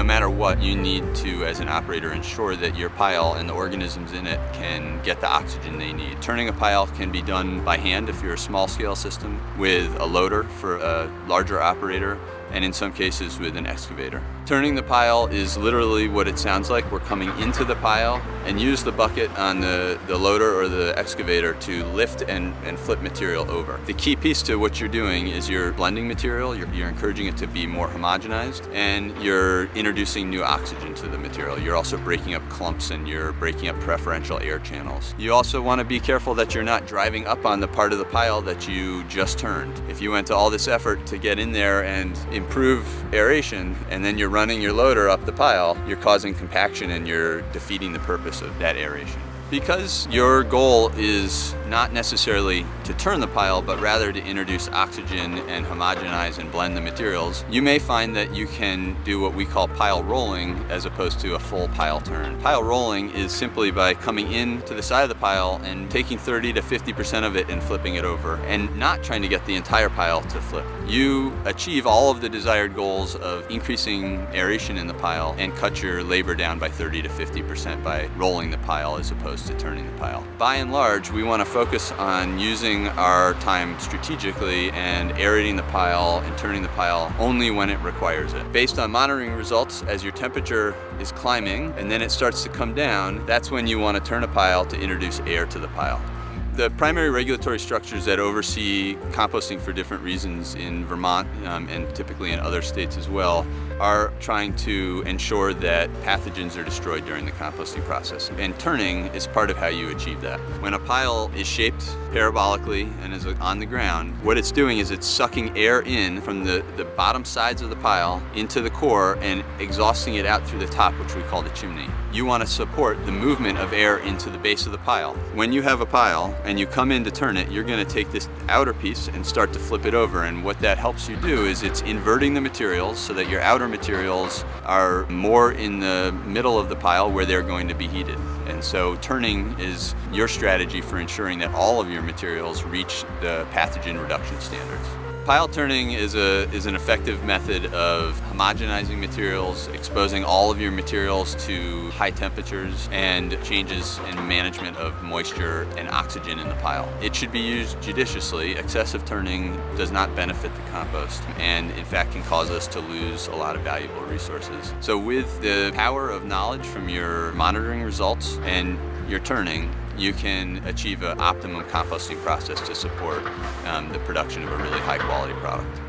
matter what, you need to, as an operator, ensure that your pile and the organisms in it can get the oxygen they need. Turning a pile can be done by hand if you're a small scale system, with a loader for a larger operator, and in some cases with an excavator. Turning the pile is literally what it sounds like. We're coming into the pile and use the bucket on the loader or the excavator to lift and flip material over. The key piece to what you're doing is you're blending material, you're encouraging it to be more homogenized, and you're introducing new oxygen to the material. You're also breaking up clumps and you're breaking up preferential air channels. You also want to be careful that you're not driving up on the part of the pile that you just turned. If you went to all this effort to get in there and improve aeration, and then you're running your loader up the pile, you're causing compaction and you're defeating the purpose of that aeration. Because your goal is not necessarily to turn the pile, but rather to introduce oxygen and homogenize and blend the materials, you may find that you can do what we call pile rolling as opposed to a full pile turn. Pile rolling is simply by coming in to the side of the pile and taking 30 to 50% of it and flipping it over, and not trying to get the entire pile to flip. You achieve all of the desired goals of increasing aeration in the pile and cut your labor down by 30 to 50% by rolling the pile as opposed to turning the pile. By and large, we want to focus on using our time strategically and aerating the pile and turning the pile only when it requires it. Based on monitoring results, as your temperature is climbing and then it starts to come down, that's when you want to turn a pile to introduce air to the pile. The primary regulatory structures that oversee composting for different reasons in Vermont and typically in other states as well are trying to ensure that pathogens are destroyed during the composting process. And turning is part of how you achieve that. When a pile is shaped parabolically and is on the ground, what it's doing is it's sucking air in from the bottom sides of the pile into the core and exhausting it out through the top, which we call the chimney. You want to support the movement of air into the base of the pile. When you have a pile and you come in to turn it, you're going to take this outer piece and start to flip it over. And what that helps you do is it's inverting the materials so that your outer materials are more in the middle of the pile where they're going to be heated. And so turning is your strategy for ensuring that all of your materials reach the pathogen reduction standards. Pile turning is an effective method of homogenizing materials, exposing all of your materials to high temperatures, and changes in management of moisture and oxygen in the pile. It should be used judiciously. Excessive turning does not benefit the compost and in fact can cause us to lose a lot of valuable resources. So with the power of knowledge from your monitoring results and your turning, you can achieve an optimum composting process to support the production of a really high quality product.